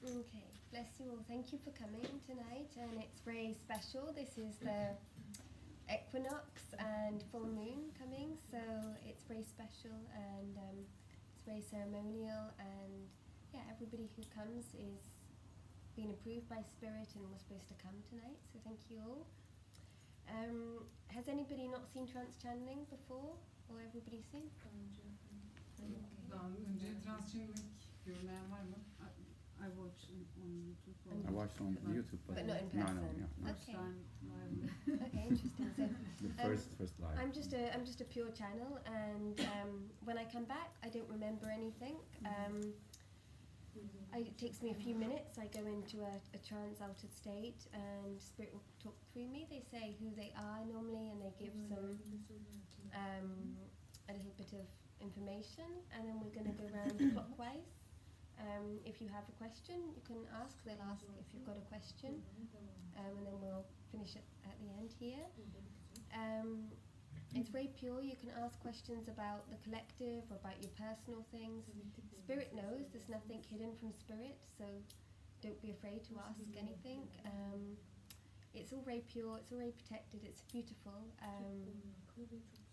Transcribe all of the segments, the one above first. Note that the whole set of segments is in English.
Okay, bless you all. Thank you for coming tonight, and it's very special. This is the equinox and full moon coming, so it's very special and it's very ceremonial. And yeah, everybody who comes is been approved by Spirit and was supposed to come tonight. So thank you all. Has anybody not seen trance channeling before, or everybody seen? Daha önce trance channeling görmeyen var mı? I watched on YouTube. I watched on YouTube, but not in person. No. Okay. Okay, interesting. So the first live. I'm just a pure channel, and when I come back, I don't remember anything. It takes me a few minutes. I go into a trance altered state, and Spirit will talk through me. They say who they are normally, and they give some a little bit of information, and then we're going to go around clockwise. If you have a question, you can ask. They'll ask if you've got a question, and then we'll finish it at the end here. It's very pure. You can ask questions about the collective or about your personal things. Spirit knows. There's nothing hidden from Spirit, so don't be afraid to ask anything. It's all very pure. It's all very protected. It's beautiful.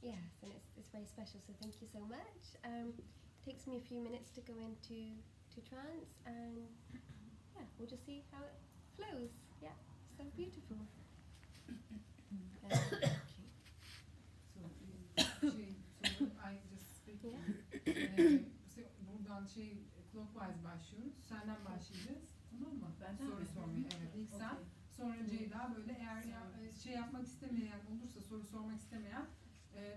Yes, and it's very special. So thank you so much. It takes me a few minutes to go into trance, and yeah, we'll just see how it flows. Yeah, so beautiful. I just speak. Buradan clockwise başlıyoruz. Senden başlayacağız. Tamam mı? Soru sormaya. Evet, ilk sen. Sonra Ceyda böyle eğer yapmak istemeyen olursa, soru sormak istemeyen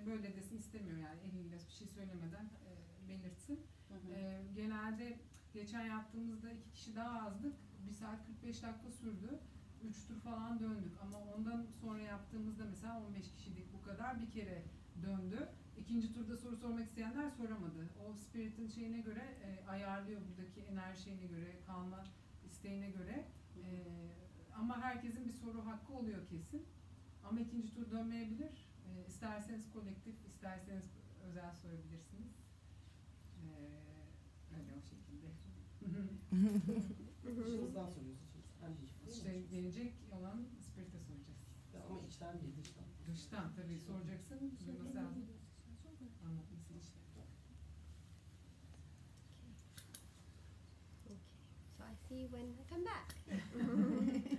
böyle desin, istemiyor yani eliyle bir şey söylemeden belirtsin. Genelde geçen yaptığımızda 2 kişi daha azdık. 1 saat 45 dakika sürdü. 3 tur falan döndük ama ondan sonra yaptığımızda mesela 15 kişiydik, bu kadar bir kere döndü. İkinci turda soru sormak isteyenler soramadı. O Spirit'in şeyine göre ayarlıyor, buradaki enerji şeyine göre, kalma isteğine göre. Ama herkesin bir soru hakkı oluyor kesin. Ama ikinci tur dönmeyebilir. İsterseniz kolektif, isterseniz özel sorabilirsiniz. Öyle o şekilde. Dışınızdan soruyoruz. Gelecek olan Spirit'e soracağız. Ama içten değil, dıştan. Dıştan tabii soracaksın. Duyması lazım. Anlatması işte. Okay. So I see you when I come back. Okay.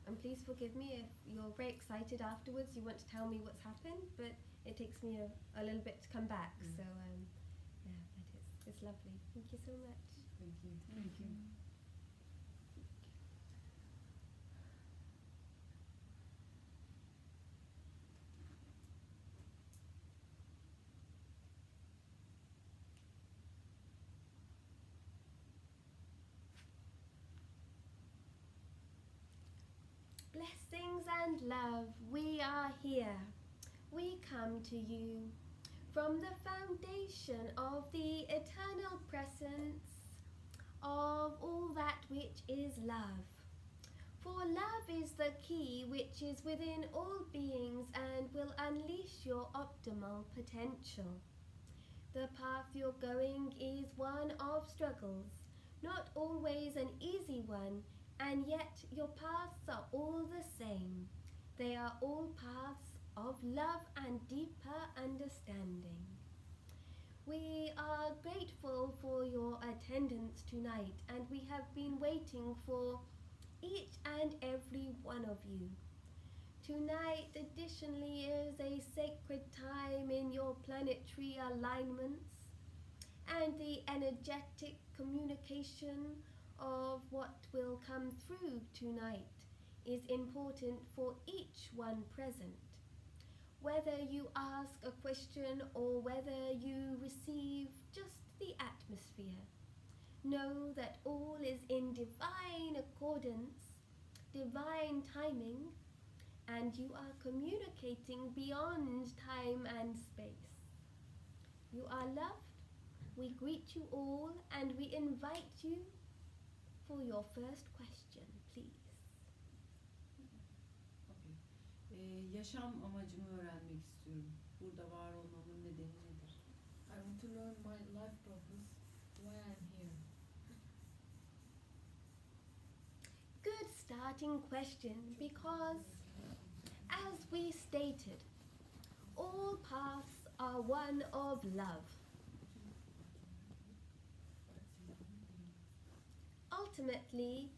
And please forgive me if you're very excited afterwards. You want to tell me what's happened, but it takes me a little bit to come back. So yeah, but it's lovely. Thank you so much. Thank you. Thank you. Blessings and love, we are here. We come to you from the foundation of the eternal presence of all that which is love. For love is the key which is within all beings and will unleash your optimal potential. The path you're going is one of struggles, not always an easy one, and yet your paths are all the same. They are all paths of love and deeper understanding. We are grateful for your attendance tonight, and we have been waiting for each and every one of you. Tonight additionally is a sacred time in your planetary alignments, and the energetic communication of what will come through tonight is important for each one present. Whether you ask a question or whether you receive just the atmosphere, know that all is in divine accordance, divine timing, and you are communicating beyond time and space. You are loved. We greet you all and we invite you for your first question, please. Yaşam amacımı öğrenmek istiyorum. Burada var olmamın nedeni nedir? I want to learn my life purpose, why I'm here. starting question because, as we stated, all paths are one of love. Ultimately,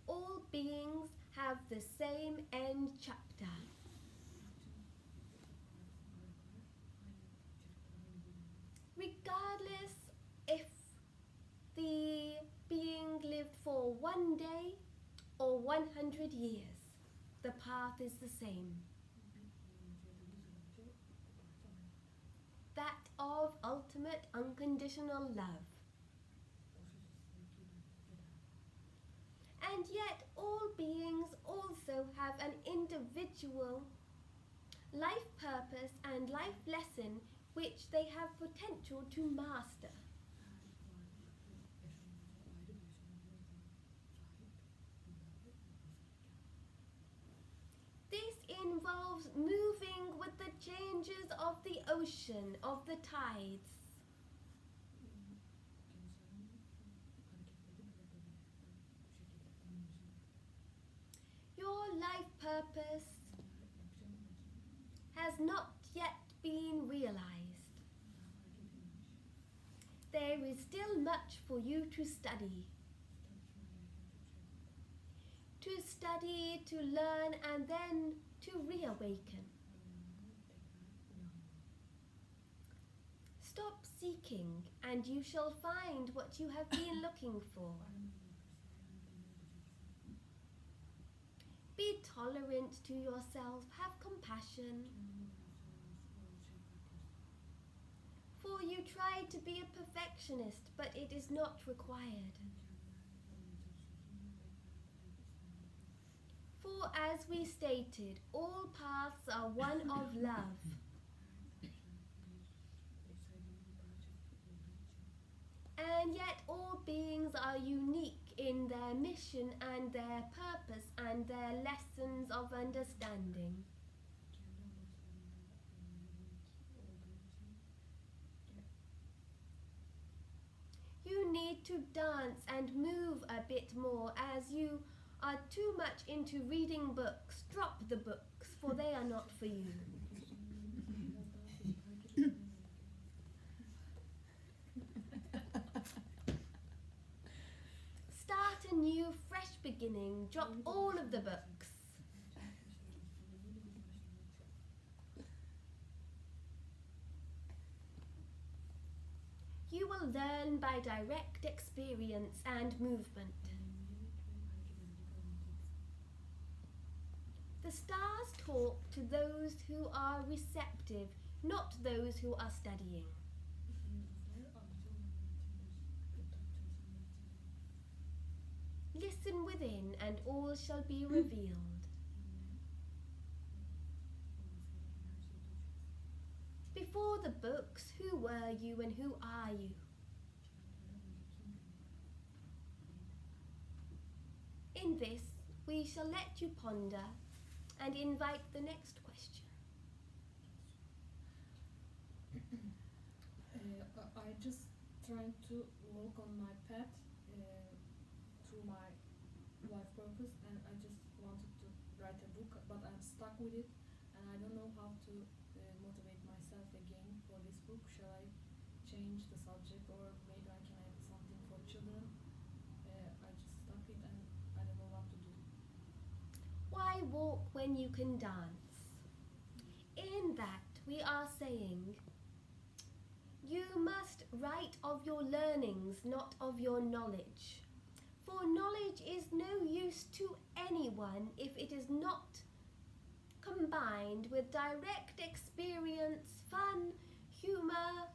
all beings have the same end chapter. Regardless if the being lived for 1 day or 100 years, the path is the same. That of ultimate unconditional love. And yet all beings also have an individual life purpose and life lesson which they have potential to master. This involves moving with the changes of the ocean, of the tides. Your life purpose has not yet been realized. There is still much for you to study. To study, to learn, and then to reawaken. Stop seeking, and you shall find what you have been looking for. Be tolerant to yourself, have compassion. For you try to be a perfectionist, but it is not required. For as we stated, all paths are one of love. And yet all beings are unique in their mission and their purpose and their lessons of understanding. You need to dance and move a bit more as you are too much into reading books. Drop the books, for they are not for you. Start a new, fresh beginning. Drop all of the books. You will learn by direct experience and movement. The stars talk to those who are receptive, not those who are studying. Listen within, and all shall be revealed. Before the books, who were you and who are you? In this, we shall let you ponder and invite the next question. I just trying to walk on my path through my life purpose, and I just wanted to write a book, but I'm stuck with it, and I don't know how to motivate myself again for this book. Shall I change the subject, or maybe I can add something for children? I just stuck it, and I don't know what to do. Why walk when you can dance? In that, we are saying, you must write of your learnings, not of your knowledge. For knowledge is no use to anyone if it is not combined with direct experience, fun, humour,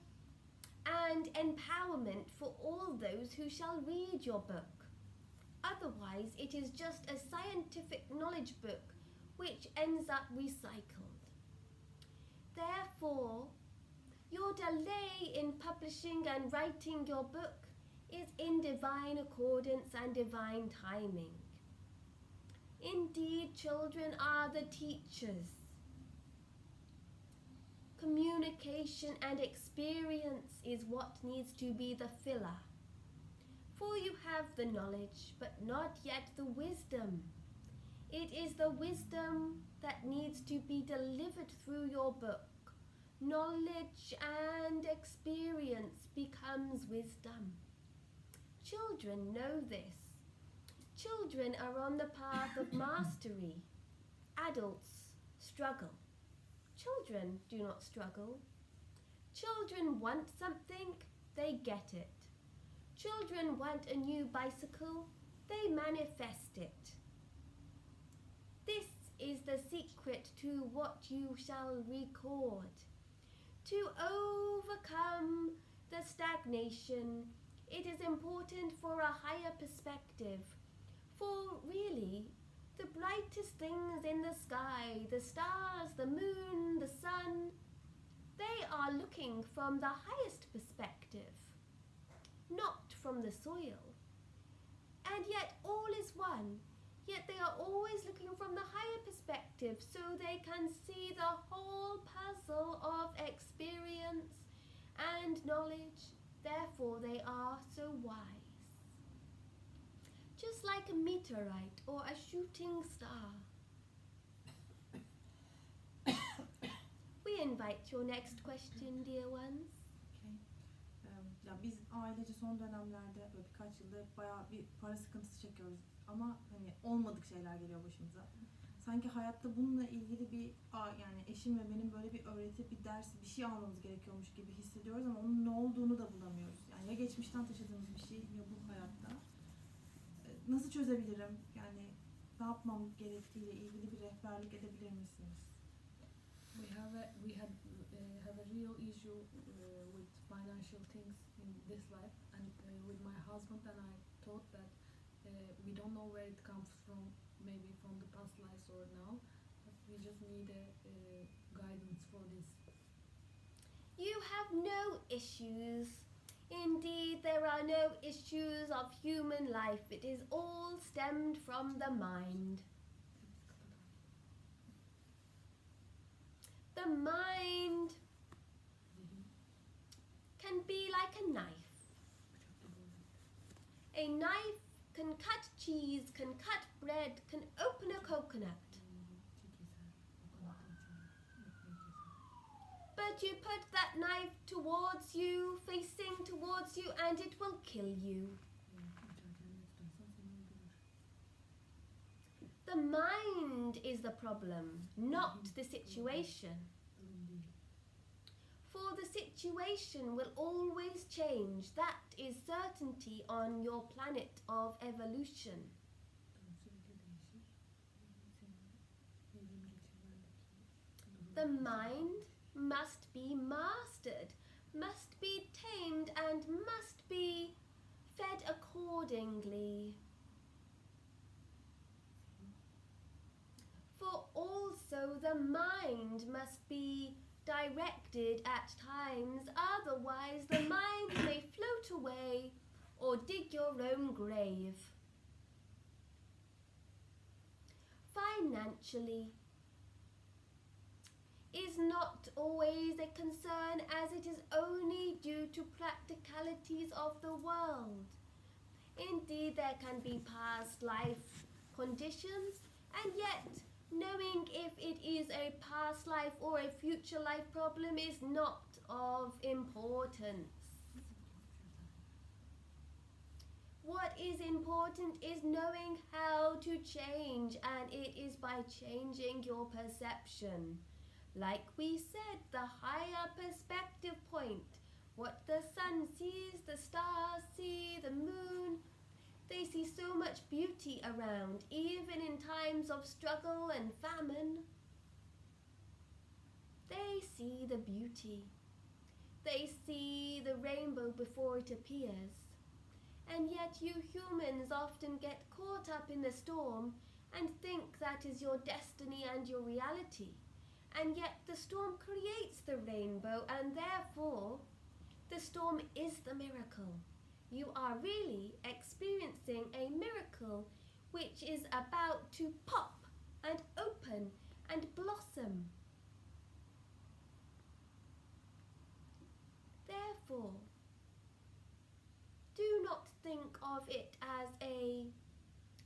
and empowerment for all those who shall read your book. Otherwise, it is just a scientific knowledge book which ends up recycled. Therefore, your delay in publishing and writing your book is in divine accordance and divine timing. Indeed, children are the teachers. Communication and experience is what needs to be the filler. For you have the knowledge, but not yet the wisdom. It is the wisdom that needs to be delivered through your book. Knowledge and experience becomes wisdom. Children know this. Children are on the path of mastery. Adults struggle. Children do not struggle. Children want something, they get it. Children want a new bicycle, they manifest it. This is the secret to what you shall record. To overcome the stagnation, it is important for a higher perspective. For really, the brightest things in the sky, the stars, the moon, the sun, they are looking from the highest perspective, not from the soil. And yet all is one, yet they are always looking from the higher perspective so they can see the whole puzzle of experience and knowledge. Therefore they are so wise. Just like a meteorite or a shooting star. We invite your next question, dear ones. Ya biz ailece son dönemlerde böyle birkaç yıldır bayağı bir para sıkıntısı çekiyoruz ama hani olmadık şeyler geliyor başımıza. Sanki hayatta bununla ilgili bir yani eşim ve benim böyle bir öğreti, bir ders, bir şey almamız gerekiyormuş gibi hissediyoruz ama onun ne olduğunu da bulamıyoruz. Yani ya geçmişten taşıdığımız bir şey ya bu hayatta. Nasıl çözebilirim? Yani ne yapmam gerektiğiyle ilgili bir rehberlik edebilir misiniz? We have a real issue with financial things in this life, and with my husband and I thought that we don't know where it comes from, maybe from the past lives or now, but we just need a guidance for this. You have no issues. Indeed, there are no issues of human life. It is all stemmed from the mind. The mind can be like a knife. A knife can cut cheese, can cut bread, can open a coconut. But you put that knife towards you, facing towards you, and it will kill you. The mind is the problem, not the situation. For the situation will always change. That is certainty on your planet of evolution. The mind must be mastered, must be tamed, and must be fed accordingly. For also the mind must be directed at times, otherwise the mind may float away or dig your own grave. Financially is not always a concern, as it is only due to practicalities of the world. Indeed, there can be past life conditions, and yet knowing if it is a past life or a future life problem is not of importance. What is important is knowing how to change, and it is by changing your perception. Like we said, the higher perspective point, what the sun sees, the stars see, the moon, they see so much beauty around, even in times of struggle and famine. They see the beauty. They see the rainbow before it appears. And yet you humans often get caught up in the storm and think that is your destiny and your reality. And yet the storm creates the rainbow, and therefore the storm is the miracle. You are really experiencing a miracle which is about to pop and open and blossom. Therefore, do not think of it as a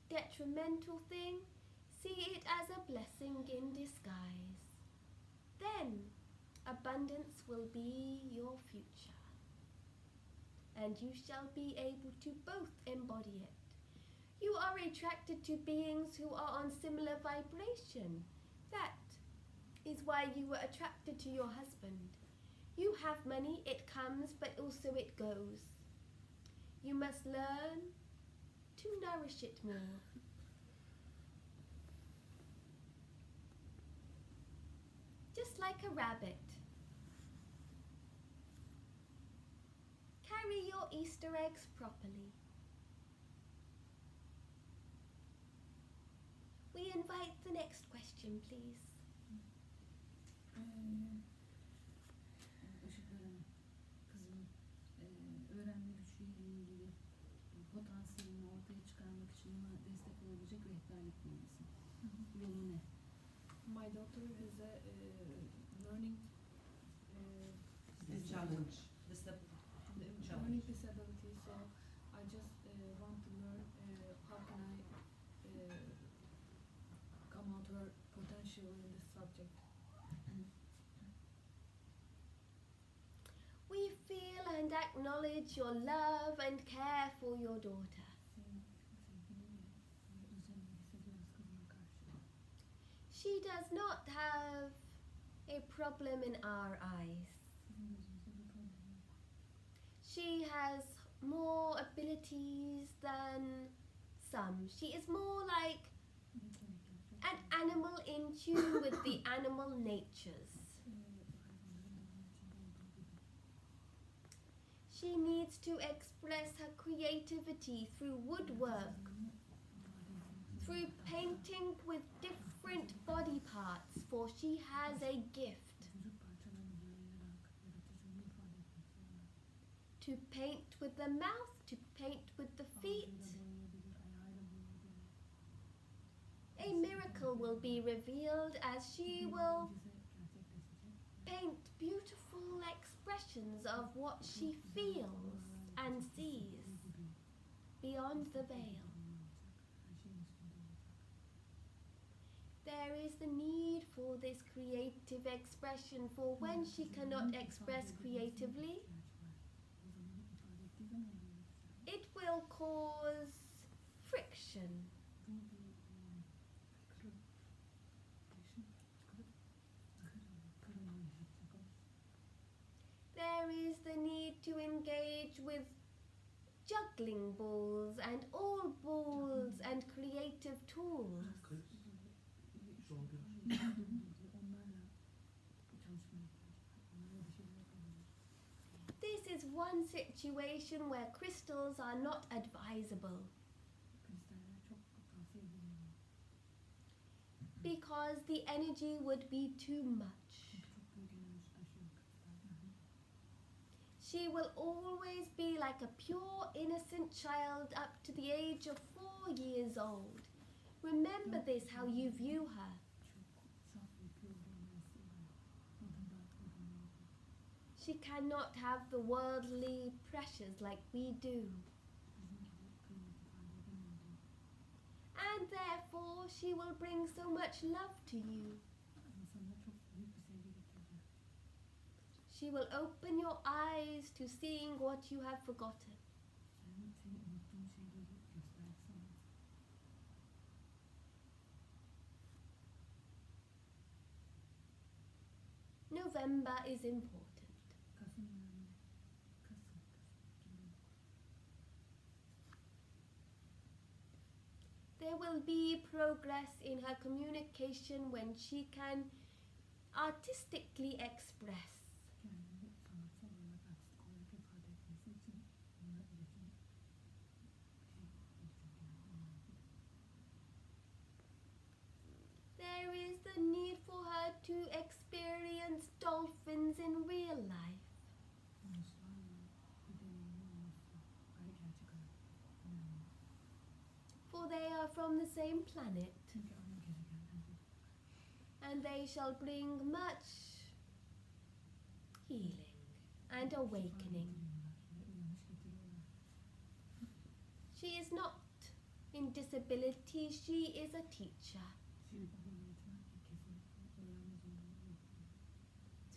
detrimental thing. See it as a blessing in disguise. Then abundance will be your future, and you shall be able to both embody it. You are attracted to beings who are on similar vibration. That is why you were attracted to your husband. You have money, it comes, but also it goes. You must learn to nourish it more. Just like a rabbit. Carry your Easter eggs properly. We invite the next question, please. Işıklarını kızım öğrenme güçleriyle ilgili potansiyelini ortaya çıkarmak için ona destek olabilecek rehberlik bulmasın. Yolu ne? My daughter is learning The challenge. The step. learning disability, so I just want to learn how can I come out her potential in this subject. We feel and acknowledge your love and care for your daughter. She does not have a problem in our eyes. She has more abilities than some. She is more like an animal in tune with the animal natures. She needs to express her creativity through woodwork, through painting with different body parts, for she has a gift to paint with the mouth, to paint with the feet. A miracle will be revealed as she will paint beautiful expressions of what she feels and sees beyond the veil. There is the need for this creative expression, for when she cannot express creatively, it will cause friction. There is the need to engage with juggling balls and all balls and creative tools. This is one situation where crystals are not advisable, because the energy would be too much. She will always be like a pure, innocent child up to the age of 4 years old. Remember this, how you view her. She cannot have the worldly pressures like we do. And therefore, she will bring so much love to you. She will open your eyes to seeing what you have forgotten. November is important. There will be progress in her communication when she can artistically express. There is the need for her to experience dolphins in real life. For they are from the same planet, and they shall bring much healing and awakening. She is not in disability, she is a teacher.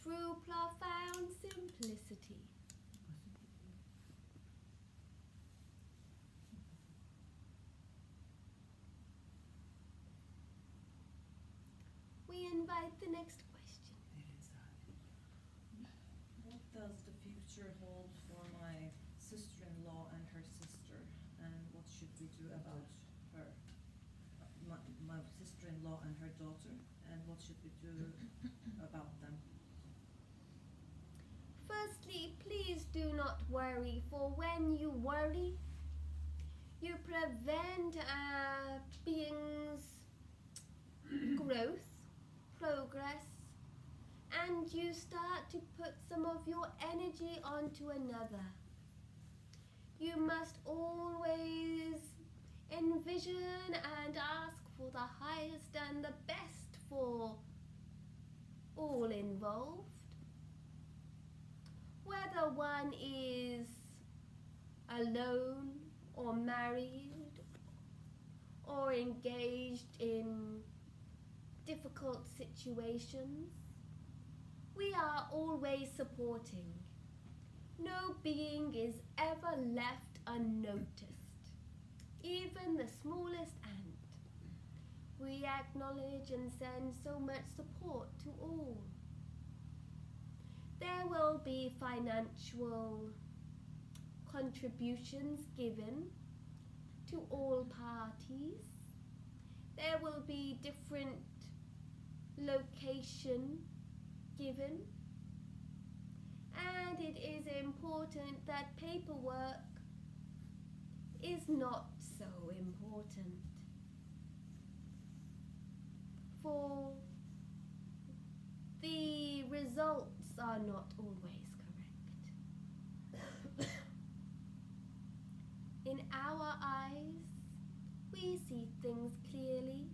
through profound simplicity. We invite the next question. What does the future hold for my sister-in-law and her sister, and what should we do about her? My sister-in-law and her daughter, and what should we do about them? Firstly, please do not worry, for when you worry, you prevent a being's growth, progress, and you start to put some of your energy onto another. You must always envision and ask for the highest and the best for all involved. Whether one is alone or married or engaged in difficult situations, we are always supporting. No being is ever left unnoticed, even the smallest ant. We acknowledge and send so much support to all. There will be financial contributions given to all parties. There will be different location given, and it is important that paperwork is not so important, for the results are not always correct. In our eyes, we see things clearly,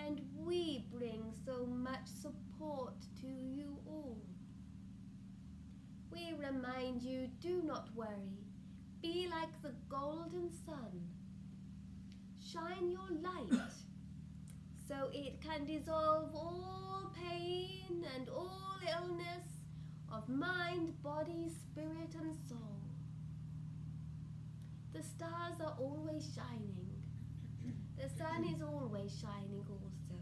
and we bring so much support to you all. We remind you, do not worry. Be like the golden sun. Shine your light so it can dissolve all pain and all illness of mind, body, spirit, and soul. The stars are always shining. The sun is always shining also.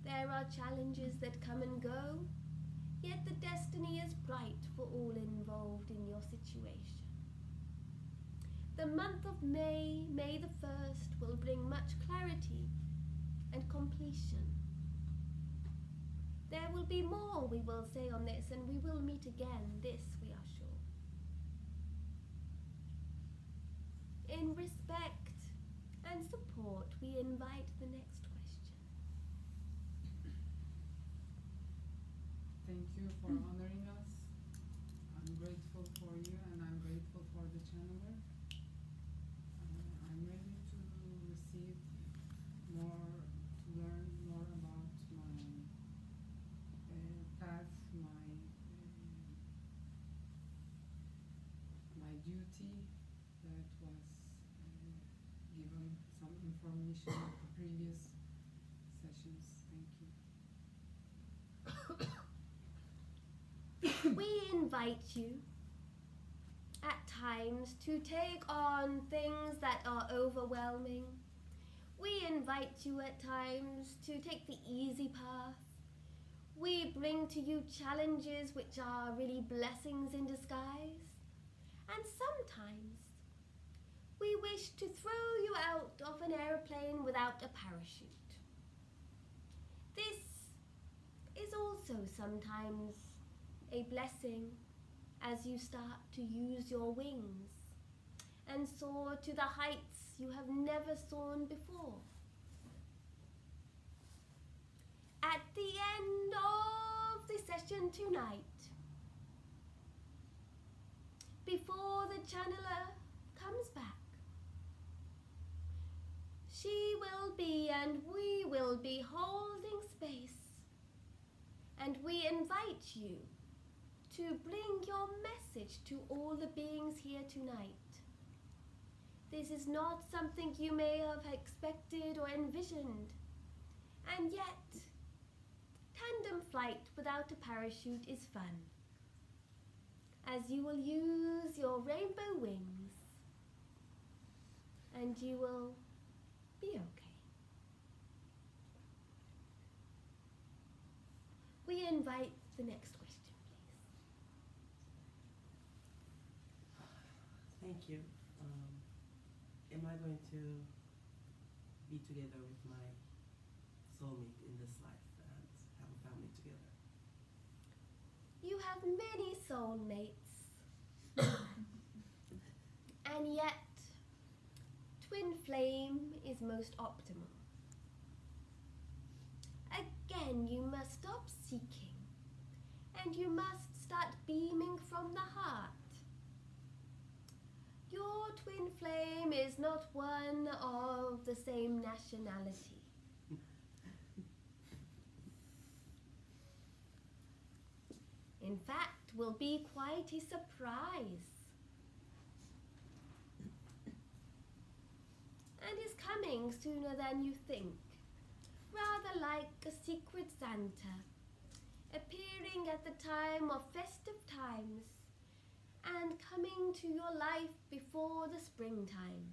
There are challenges that come and go, yet the destiny is bright for all involved in your situation. The month of May, May the 1st, will bring much clarity and completion. There will be more we will say on this, and we will meet again, this we are sure. In respect and support, we invite the next question. Thank you for honoring us. I'm grateful for you, and I'm grateful for the channeler. I'm ready to receive more, to learn more about my path, my duty that was given some information at the previous sessions. Thank you. We invite you at times to take on things that are overwhelming. We invite you at times to take the easy path. We bring to you challenges which are really blessings in disguise. And sometimes we wish to throw you out of an airplane without a parachute. This is also sometimes a blessing as you start to use your wings and soar to the heights you have never soared before. At the end of the session tonight, before the channeler comes back, she will be and we will be holding space, and we invite you to bring your message to all the beings here tonight. This is not something you may have expected or envisioned, And yet, tandem flight without a parachute is fun, as you will use your rainbow wings and you will be okay. We invite the next question, please. Thank you. Am I going to be together with my soulmate in this life and have a family together? You have many soulmates, and yet twin flame is most optimal. Again, you must stop seeking, and you must start beaming from the heart. Your twin flame is not one of the same nationality. In fact, will be quite a surprise. And is coming sooner than you think, rather like a secret Santa, appearing at the time of festive times and coming to your life before the springtime.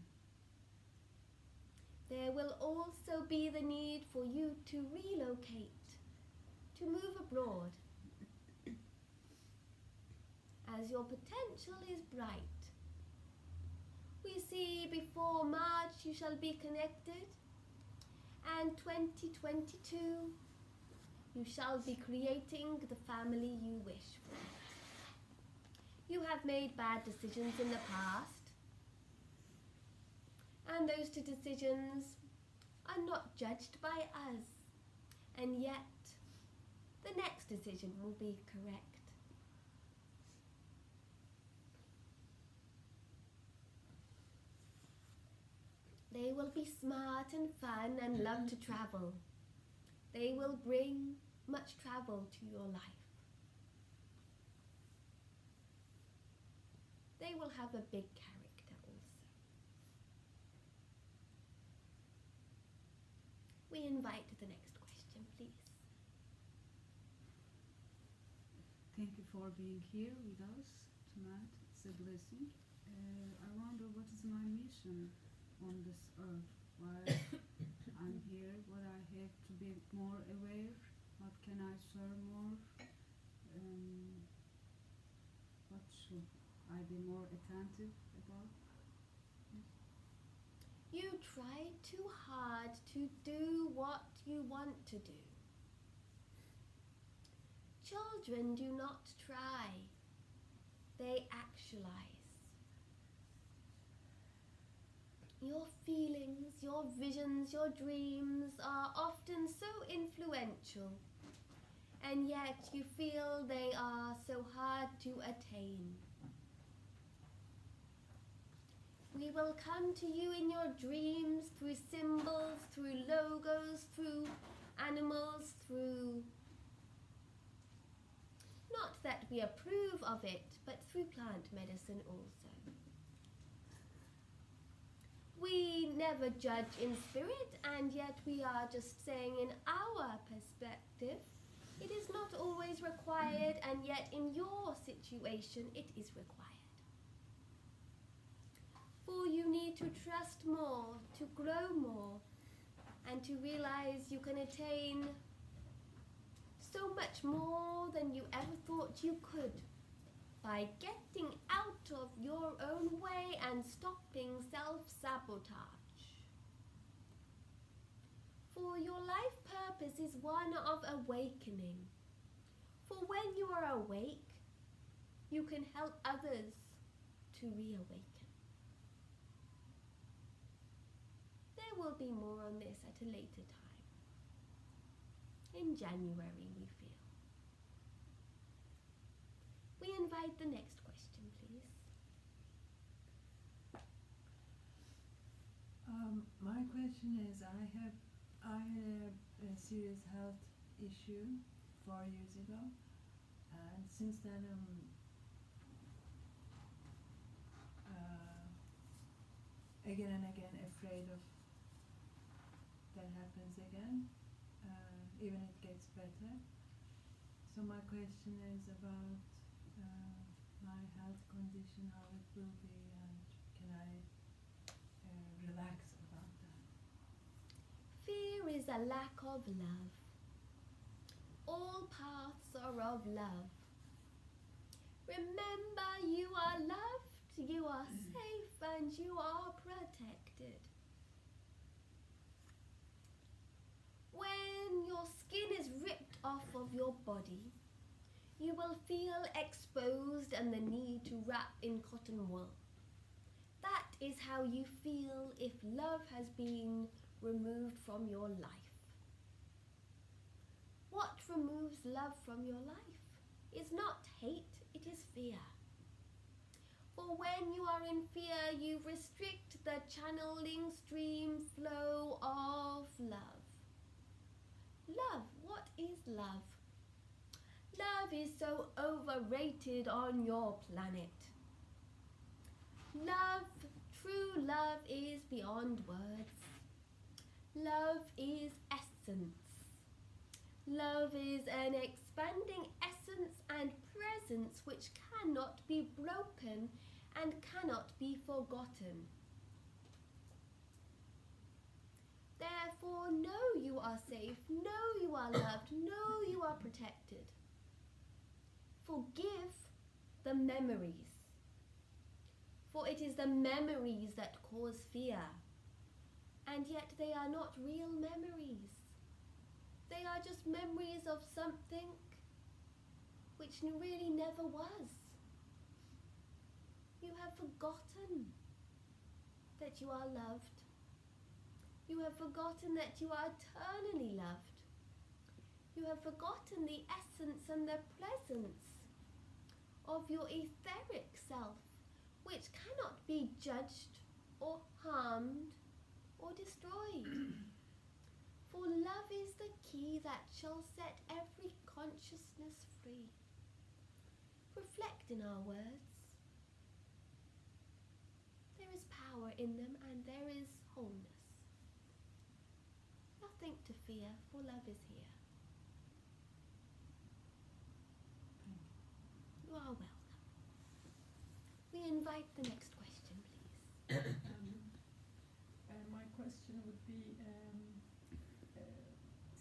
There will also be the need for you to relocate, to move abroad, as your potential is bright. We see before March you shall be connected, and 2022 you shall be creating the family you wish for. You have made bad decisions in the past, and those two decisions are not judged by us, and yet the next decision will be correct. They will be smart and fun and love to travel. They will bring much travel to your life. They will have a big character also. We invite the next question, please. Thank you for being here with us tonight. It's a blessing. I wonder what is my mission on this earth, why I'm here, what I have to be more aware, what can I serve more, what should I be more attentive about? You try too hard to do what you want to do. Children do not try, they actualize. Your feelings, your visions, your dreams are often so influential, and yet you feel they are so hard to attain. We will come to you in your dreams through symbols, through logos, through animals, through... Not that we approve of it, but through plant medicine also. We never judge in spirit, and yet we are just saying in our perspective, it is not always required, and yet in your situation it is required. For you need to trust more, to grow more, and to realize you can attain so much more than you ever thought you could by getting out of your own way and stopping self-sabotage. For your life purpose is one of awakening. For when you are awake, you can help others to reawaken. There will be more on this at a later time. In January, we feel. We invite the next question, please. My question is, I had a serious health issue 4 years ago, and since then I'm again and again afraid of that happens again, even it gets better. So my question is about my health condition, how it will be, and can I relax about that? Fear is a lack of love. All paths are of love. Remember, you are loved, you are safe, and you are protected. When your skin is ripped off of your body, you will feel exposed and the need to wrap in cotton wool. That is how you feel if love has been removed from your life. What removes love from your life is not hate, it is fear. For when you are in fear, you restrict the channeling stream flow of love. Love, what is love? Love is so overrated on your planet. Love, true love is beyond words. Love is essence. Love is an expanding essence and presence which cannot be broken and cannot be forgotten. Therefore, know you are safe, know you are loved, know you are protected. Forgive the memories, for it is the memories that cause fear, and yet they are not real memories. They are just memories of something which really never was. You have forgotten that you are loved. You have forgotten that you are eternally loved. You have forgotten the essence and the presence of your etheric self, which cannot be judged or harmed or destroyed. For love is the key that shall set every consciousness free. Reflect in our words. There is power in them and there is wholeness. Nothing to fear, for love is here. You are welcome. We invite the next question, please. My question would be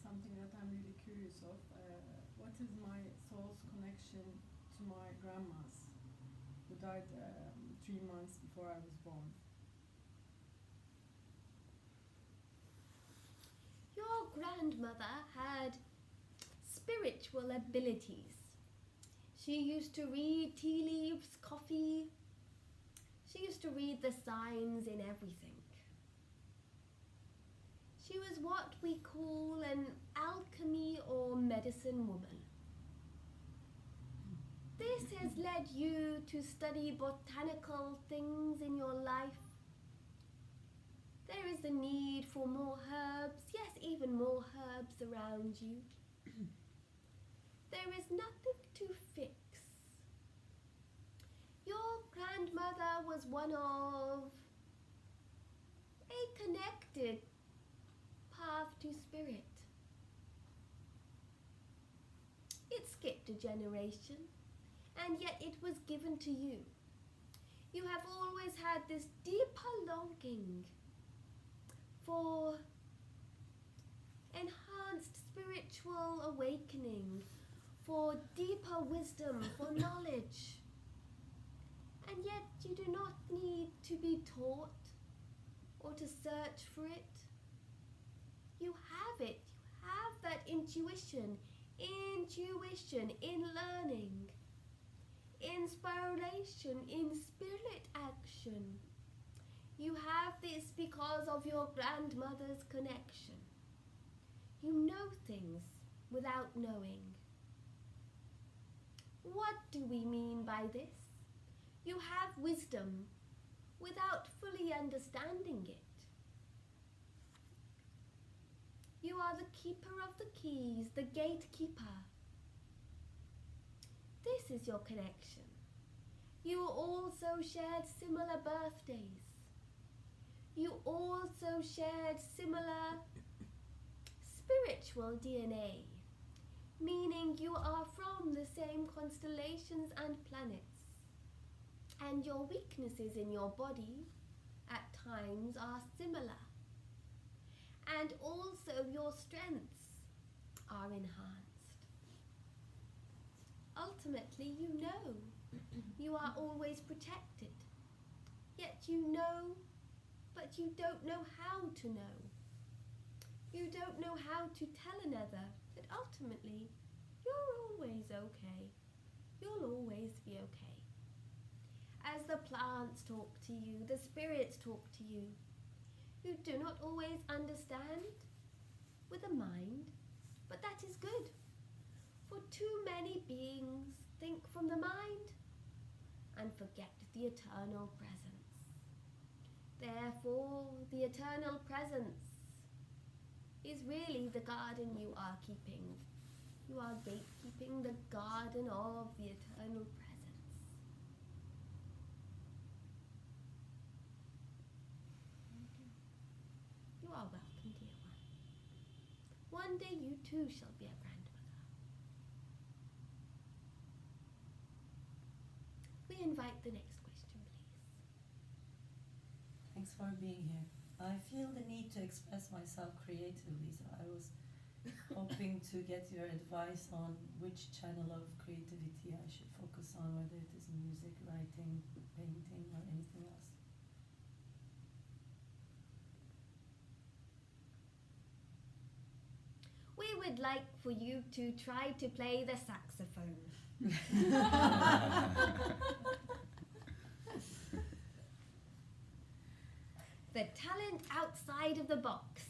something that I'm really curious of. What is my soul's connection to my grandmas who died 3 months before I was born? Your grandmother had spiritual abilities. She used to read tea leaves, coffee. She used to read the signs in everything. She was what we call an alchemy or medicine woman. This has led you to study botanical things in your life. There is a need for more herbs, yes, even more herbs around you. There is nothing to fix. Your grandmother was one of a connected path to spirit. It skipped a generation, and yet it was given to you. You have always had this deeper longing for enhanced spiritual awakening, for deeper wisdom, for knowledge. And yet you do not need to be taught or to search for it. You have it. You have that intuition in learning, inspiration, in spirit action. You have this because of your grandmother's connection. You know things without knowing. What do we mean by this? You have wisdom without fully understanding it. You are the keeper of the keys, the gatekeeper. This is your connection. You also shared similar birthdays. You also shared similar spiritual DNA, meaning you are from the same constellations and planets, and your weaknesses in your body at times are similar, and also your strengths are enhanced. Ultimately, you know you are always protected, yet you know, but you don't know how to know. You don't know how to tell another that ultimately you're always okay. You'll always be okay. As the plants talk to you, the spirits talk to you, you do not always understand with the mind, but that is good. For too many beings think from the mind and forget the eternal presence. Therefore, the eternal presence is really the garden you are keeping. You are gatekeeping the garden of the eternal presence. You are welcome, dear one. One day you too shall be a grandmother. We invite the next question, please. Thanks for being here. I feel the need to express myself creatively, so I was hoping to get your advice on which channel of creativity I should focus on, whether it is music, writing, painting, or anything else. We would like for you to try to play the saxophone. The talent outside of the box.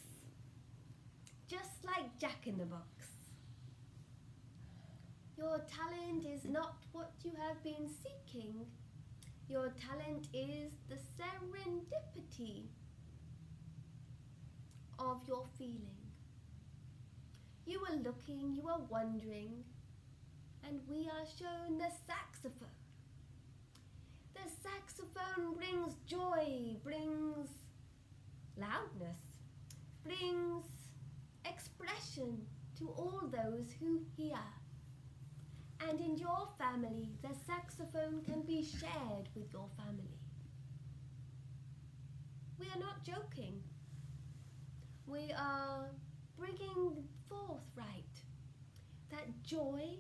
Just like Jack in the Box. Your talent is not what you have been seeking. Your talent is the serendipity of your feeling. You are looking, you are wondering, and we are shown the saxophone. The saxophone brings joy, brings loudness, brings expression to all those who hear. And in your family, the saxophone can be shared with your family. We are not joking. We are bringing forthright that joy,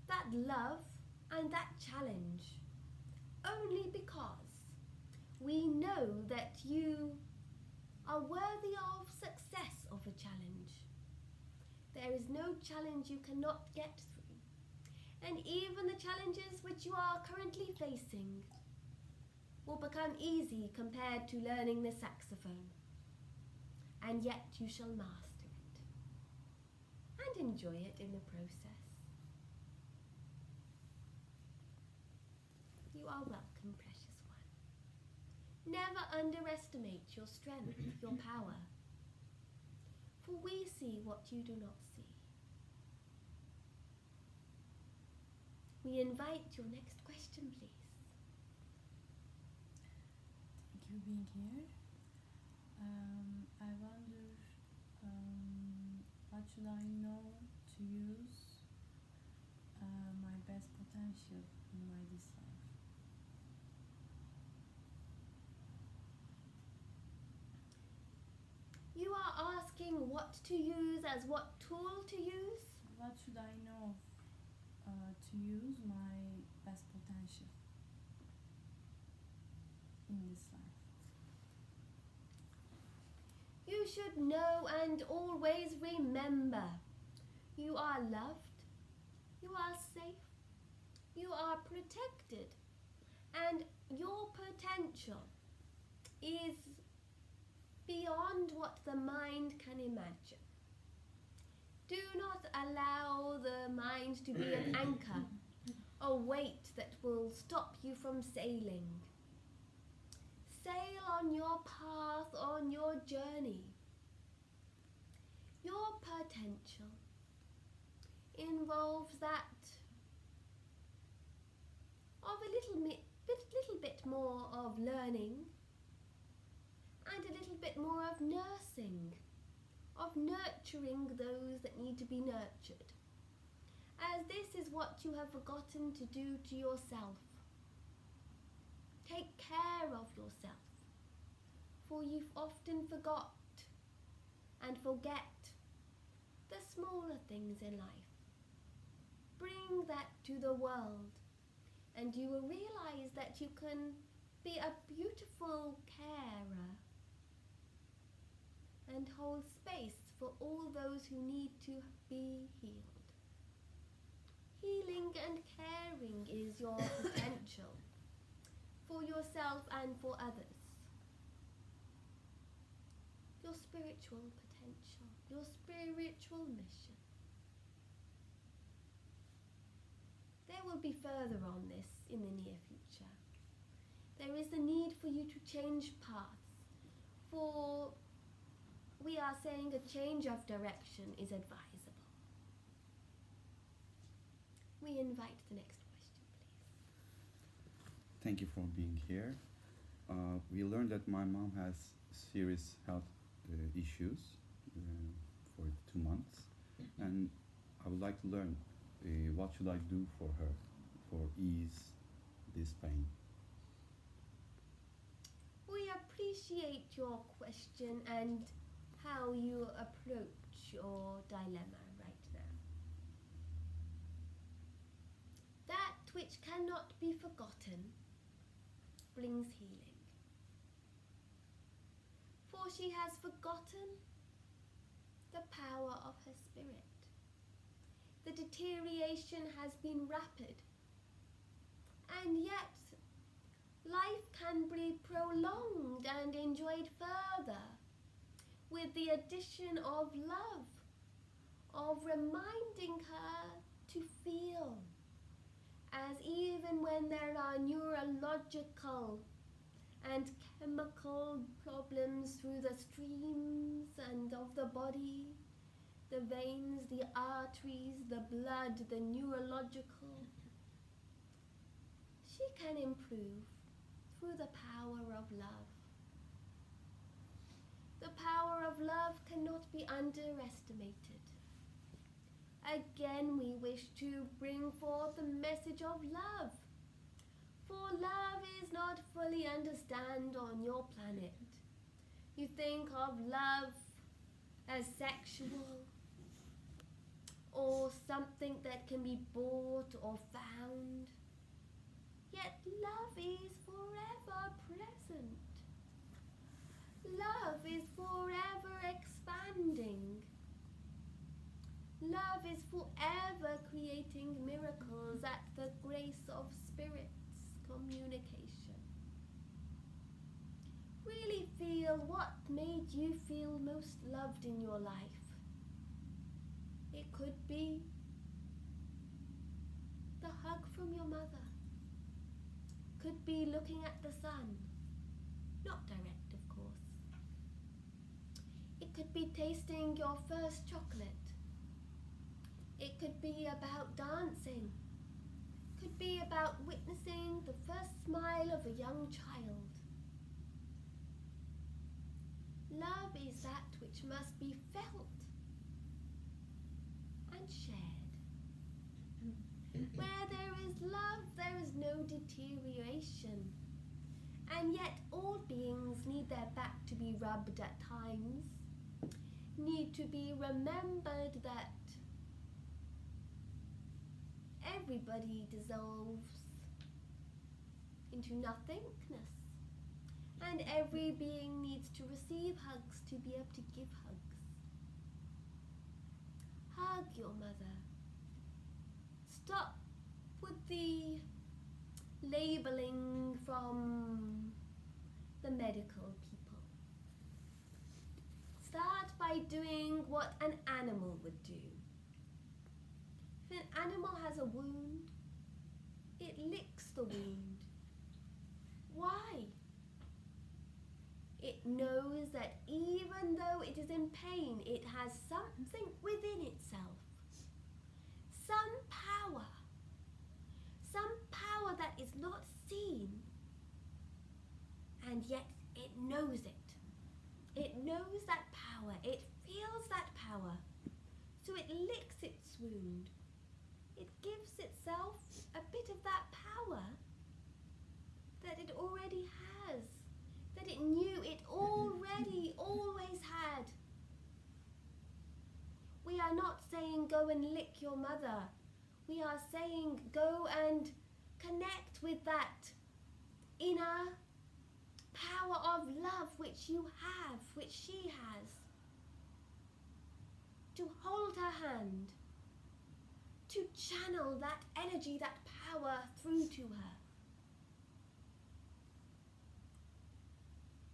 that love, and that challenge only because we know that you are worthy of success of a challenge. There is no challenge you cannot get through, and even the challenges which you are currently facing will become easy compared to learning the saxophone, and yet you shall master it and enjoy it in the process. You are welcome, precious one. Never underestimate your strength, your power, for we see what you do not see. We invite your next question, please. Thank you for being here. I wonder, what should I know to use my best potential in this life? You are asking what to use as what tool to use? What should I know to use my best potential in this life? You should know and always remember you are loved, you are safe, you are protected, and your potential is beyond what the mind can imagine. Do not allow the mind to be an anchor, a weight that will stop you from sailing. Sail on your path, on your journey. Your potential involves that of a little bit more of learning and a little bit more of nursing of nurturing those that need to be nurtured, as this is what you have forgotten to do to yourself. Take care of yourself, for you've often forgot and forget the smaller things in life. Bring that to the world, and you will realize that you can be a beautiful carer and hold space for all those who need to be healed. Healing and caring is your potential for yourself and for others. Your spiritual potential, your spiritual mission. There will be further on this in the near future. There is the need for you to change paths, for we are saying a change of direction is advisable. We invite the next question, please. Thank you for being here. We learned that my mom has serious health issues for 2 months, and I would like to learn what should I do for her for ease this pain. We appreciate your question and how you approach your dilemma right now. That which cannot be forgotten brings healing. For she has forgotten the power of her spirit. The deterioration has been rapid, and yet life can be prolonged and enjoyed further with the addition of love, of reminding her to feel, as even when there are neurological and chemical problems through the streams and of the body, the veins, the arteries, the blood, the neurological, she can improve through the power of love. The power of love cannot be underestimated. Again, we wish to bring forth the message of love. For love is not fully understood on your planet. You think of love as sexual, or something that can be bought or found. Yet love is forever present. Love is forever expanding. Love is forever creating miracles at the grace of spirits communication. Really feel what made you feel most loved in your life. It could be the hug from your mother. Could be looking at the sun. Not direct, of course. It could be tasting your first chocolate. It could be about dancing. Could be about witnessing the first smile of a young child. Love is that which must be felt and shared. Where there is love, there is no deterioration. And yet all beings need their back to be rubbed at times, need to be remembered that everybody dissolves into nothingness, and every being needs to receive hugs to be able to give hugs. Hug your mother. Stop with the labeling from the medical people. Start by doing what an animal would do. If an animal has a wound, it licks the wound. Why? It knows that even though it is in pain, it has something within itself. Some power that is not seen, and yet it knows it. It knows that power, it feels that power, so it licks its wound. It gives itself a bit of that power that it already has, that it knew it already always had. We are not saying go and lick your mother. We are saying go and connect with that inner power of love which you have, which she has. To hold her hand, to channel that energy, that power through to her.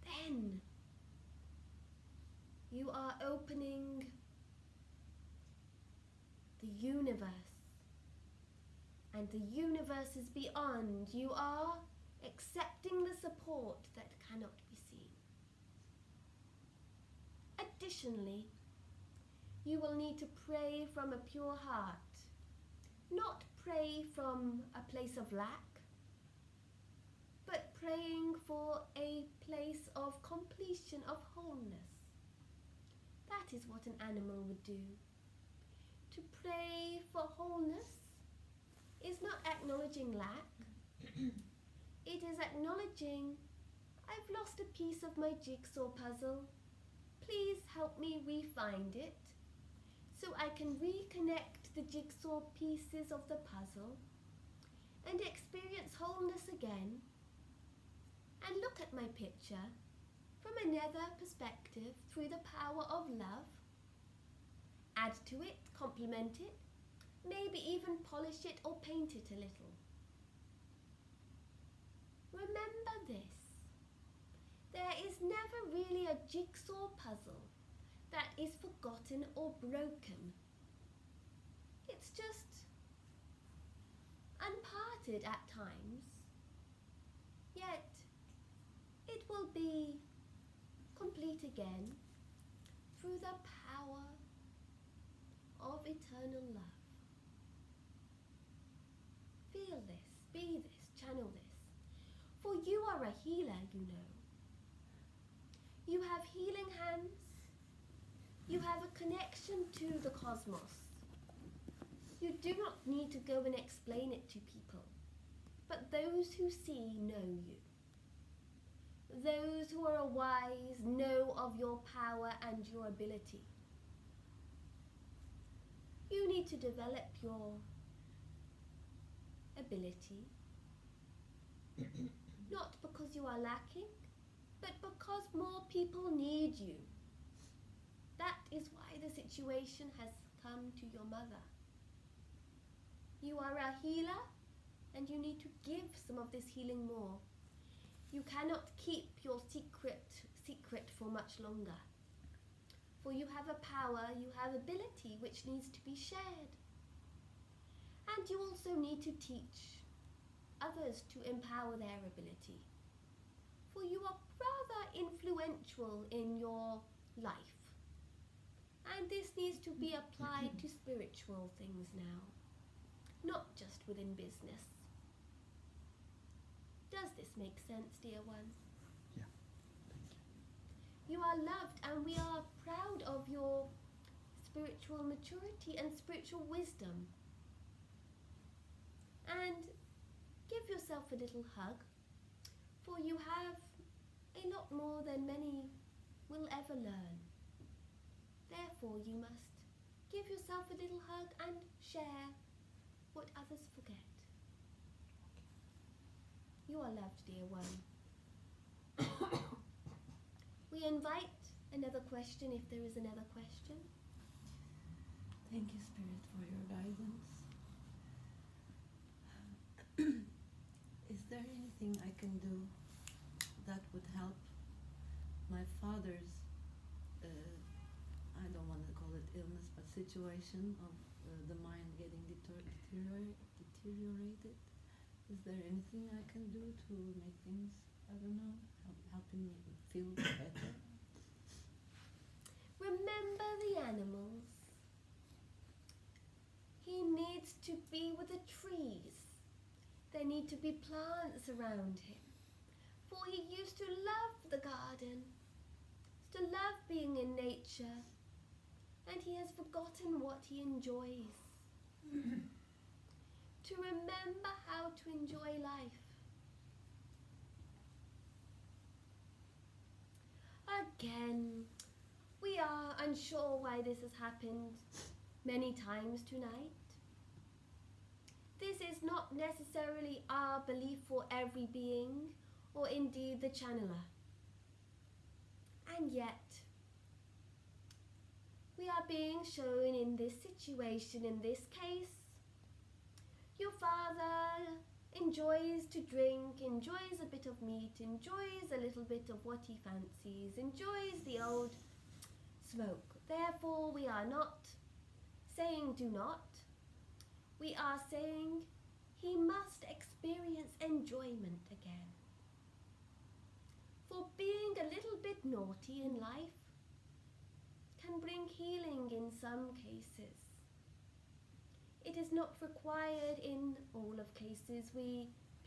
Then you are opening the universe, and the universe is beyond. You are accepting the support that cannot be seen. Additionally, you will need to pray from a pure heart, not pray from a place of lack, but praying for a place of completion, of wholeness. That is what an animal would do. To pray for wholeness is not acknowledging lack. It is acknowledging, I've lost a piece of my jigsaw puzzle. Please help me re-find it so I can reconnect the jigsaw pieces of the puzzle and experience wholeness again, and look at my picture from another perspective through the power of love. Add to it, complement it, maybe even polish it or paint it a little. Remember this. There is never really a jigsaw puzzle that is forgotten or broken. It's just unparted at times, yet it will be complete again through the power of eternal love. Feel this, be this, channel this. For you are a healer, you know. You have healing hands. You have a connection to the cosmos. You do not need to go and explain it to people, but those who see know you. Those who are wise know of your power and your ability. You need to develop your ability, not because you are lacking, but because more people need you. That is why the situation has come to your mother. You are a healer, and you need to give some of this healing more. You cannot keep your secret for much longer. For you have a power, you have ability which needs to be shared. And you also need to teach others to empower their ability. For you are rather influential in your life. And this needs to be applied to spiritual things now, not just within business. Does this make sense, dear one? Yeah, thank you. You are loved, and we are proud of your spiritual maturity and spiritual wisdom. And give yourself a little hug, for you have a lot more than many will ever learn. Therefore, you must give yourself a little hug and share what others forget. You are loved, dear one. We invite another question if there is another question. Thank you, Spirit, for your guidance. Is there anything I can do that would help my father's, I don't want to call it illness, but situation of the mind getting deteriorated? Is there anything I can do to make things, I don't know, help him feel better? Remember the animals. He needs to be with the trees. There need to be plants around him, for he used to love the garden. to love being in nature, and he has forgotten what he enjoys. To remember how to enjoy life. Again, we are unsure why this has happened many times tonight. This is not necessarily our belief for every being, or indeed the channeler. And yet, we are being shown in this situation, in this case, your father enjoys to drink, enjoys a bit of meat, enjoys a little bit of what he fancies, enjoys the old smoke. Therefore, we are not saying do not. We are saying he must experience enjoyment again. For being a little bit naughty in life can bring healing in some cases. It is not required in all of cases.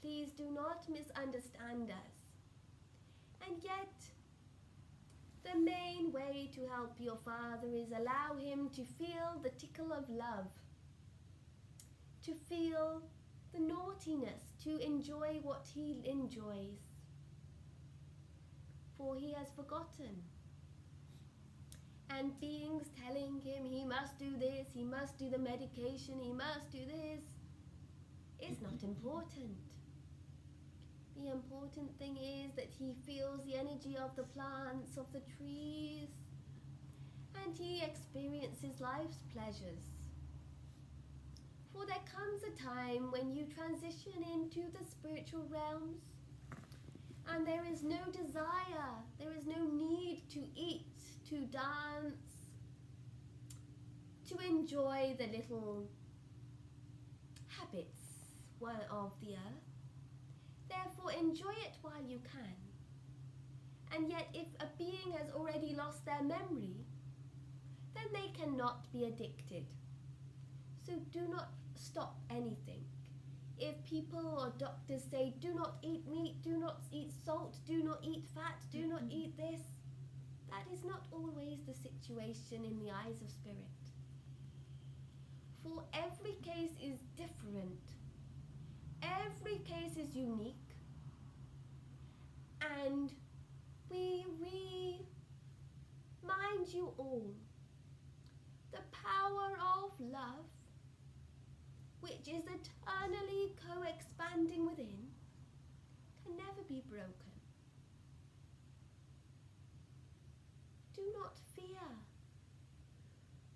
Please do not misunderstand us. And yet, the main way to help your father is allow him to feel the tickle of love, to feel the naughtiness, to enjoy what he enjoys. For he has forgotten. And beings telling him he must do this, he must do the medication, he must do this, is not important. The important thing is that he feels the energy of the plants, of the trees, and he experiences life's pleasures. For there comes a time when you transition into the spiritual realms, and there is no desire, there is no need to eat, to dance, to enjoy the little habits of the earth. Therefore, enjoy it while you can. And yet, if a being has already lost their memory, then they cannot be addicted. So do not stop anything. If people or doctors say, do not eat meat, do not eat salt, do not eat fat, do not eat this, that is not always the situation in the eyes of spirit. For every case is different. Every case is unique. And we remind you all the power of love, which is eternally co-expanding within, can never be broken. Do not fear,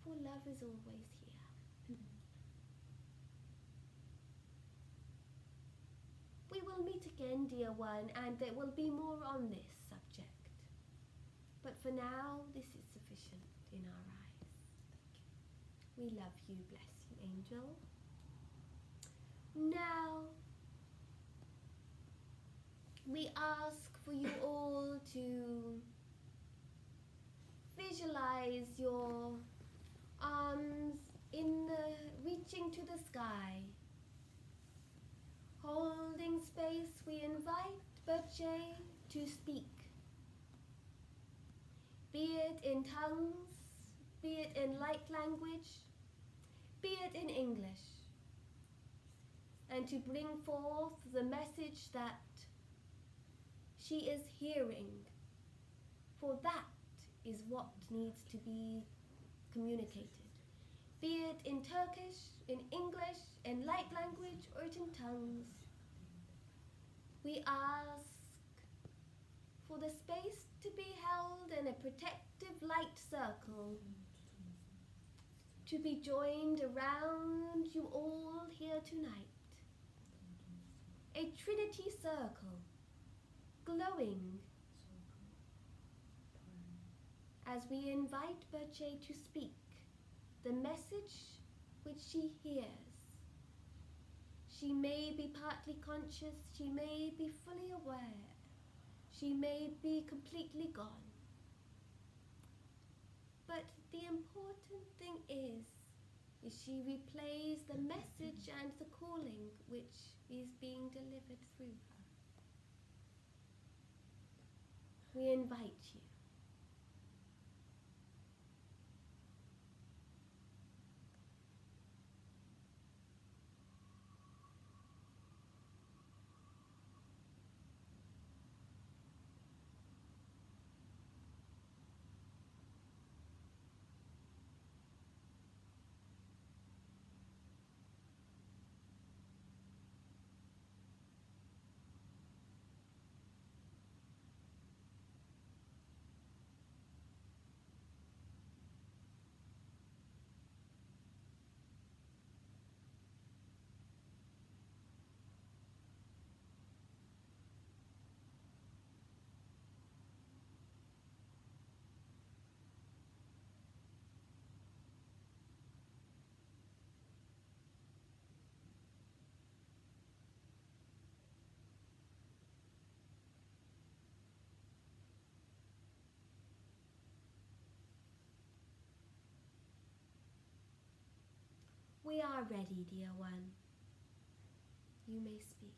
for love is always here. We will meet again, dear one, and there will be more on this subject. But for now, this is sufficient in our eyes. We love you, bless you, angel. Now, we ask for you all to visualize your arms reaching to the sky. Holding space, we invite Birche to speak. Be it in tongues, be it in light language, be it in English. And to bring forth the message that she is hearing. For that is what needs to be communicated. Be it in Turkish, in English, in light language, or in tongues. We ask for the space to be held in a protective light circle, to be joined around you all here tonight. A Trinity circle, glowing, as we invite Birche to speak the message which she hears. She may be partly conscious, she may be fully aware, she may be completely gone. But the important thing is she replays the message and the calling which is being delivered through her. We invite you. We are ready, dear one. You may speak.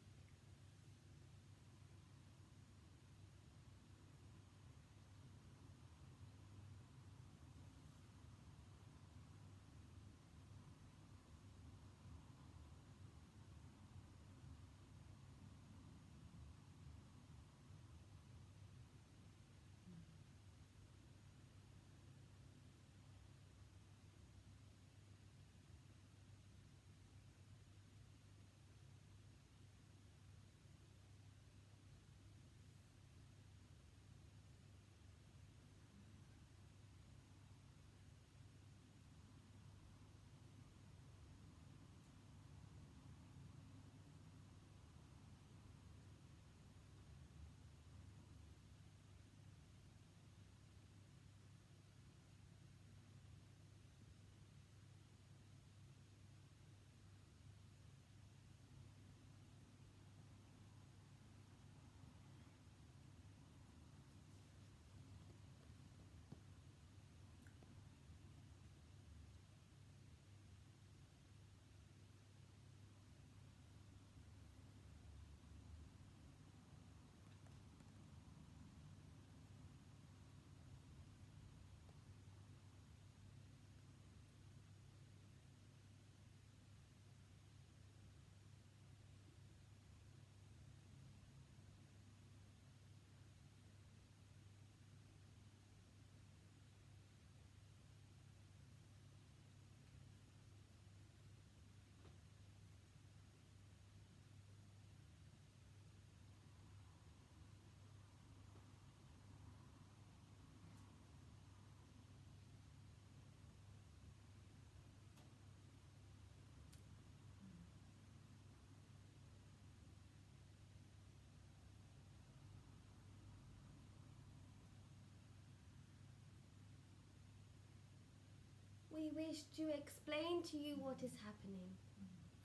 We wish to explain to you what is happening.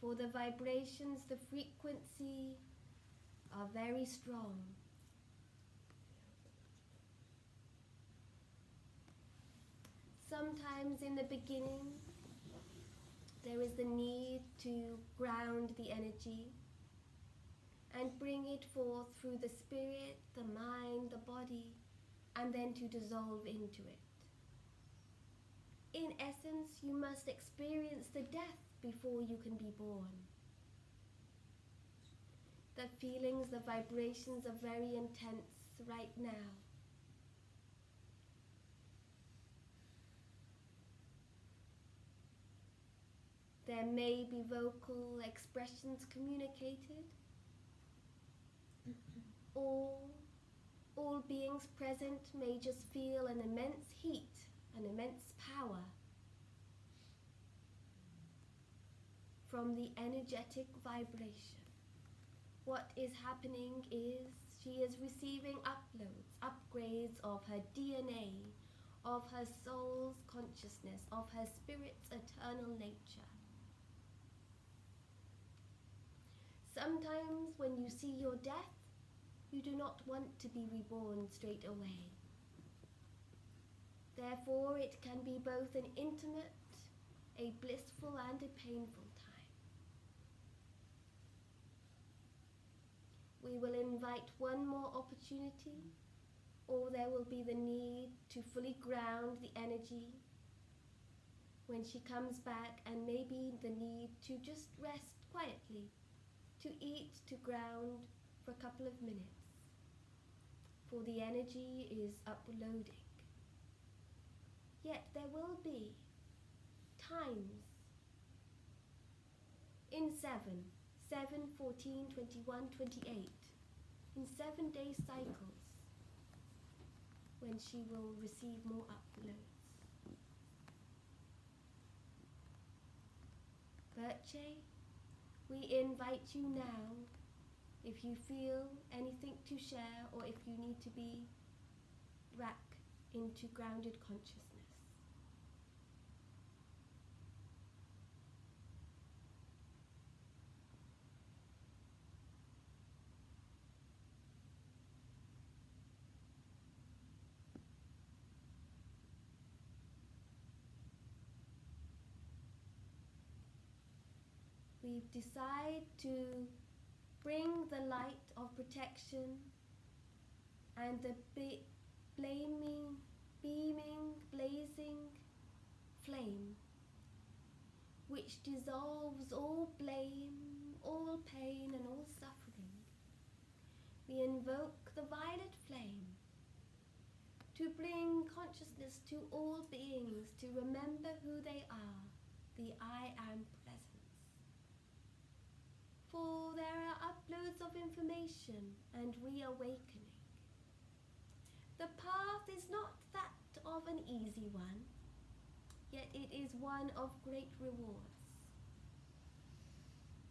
For the vibrations, the frequency are very strong. Sometimes in the beginning, there is the need to ground the energy and bring it forth through the spirit, the mind, the body, and then to dissolve into it. In essence, you must experience the death before you can be born. The feelings, the vibrations are very intense right now. There may be vocal expressions communicated, or all beings present may just feel an immense heat, an immense power from the energetic vibration. What is happening is she is receiving uploads, upgrades of her DNA, of her soul's consciousness, of her spirit's eternal nature. Sometimes when you see your death, you do not want to be reborn straight away. Therefore, it can be both an intimate, a blissful and a painful time. We will invite one more opportunity, or there will be the need to fully ground the energy when she comes back, and maybe the need to just rest quietly, to eat, to ground for a couple of minutes, for the energy is uploading. Yet there will be times in 7, 14, 21, 28, in 7-day cycles when she will receive more uploads. Birche, we invite you now, if you feel anything to share or if you need to be back into grounded consciousness. we decide to bring the light of protection and the beaming, blazing flame, which dissolves all blame, all pain and all suffering. We invoke the violet flame to bring consciousness to all beings to remember who they are, the I Am Presence. For there are uploads of information and reawakening. The path is not that of an easy one, yet it is one of great rewards.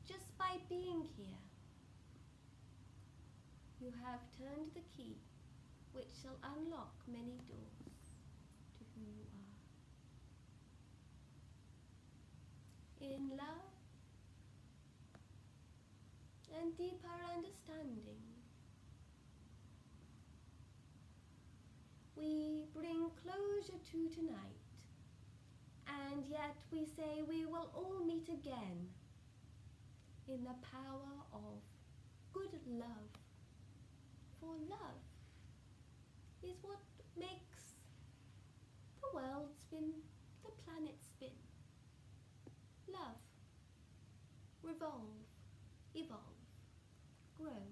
Just by being here, you have turned the key which shall unlock many doors to who you are. In love and deeper understanding, we bring closure to tonight, and yet we say we will all meet again in the power of good love. For love is what makes the world spin, the planet spin. Love, revolve, evolve, grow.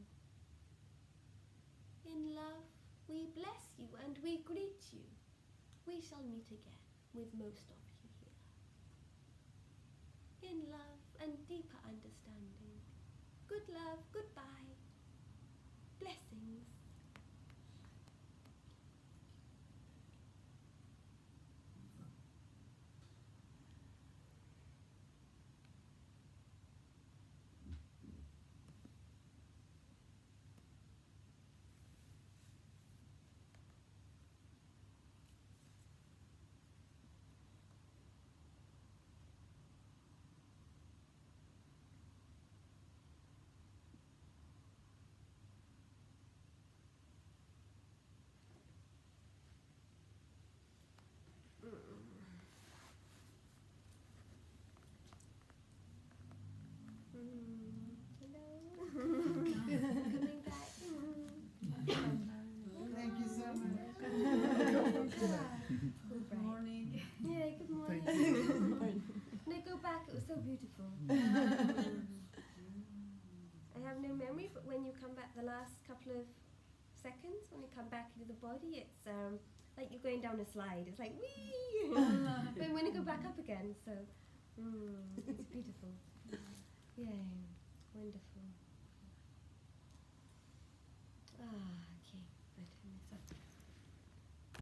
In love, we bless you and we greet you. We shall meet again with most of you here. In love and deeper understanding. Good love, goodbye. Blessings. Coming back. Thank you so much. Good morning. Yeah, good morning. No, go back, it was so beautiful. I have no memory, but when you come back the last couple of seconds, when you come back into the body, it's like you're going down a slide. It's like, wee! But when you go back up again, so it's beautiful. Yay, wonderful. Okay, I turn this up.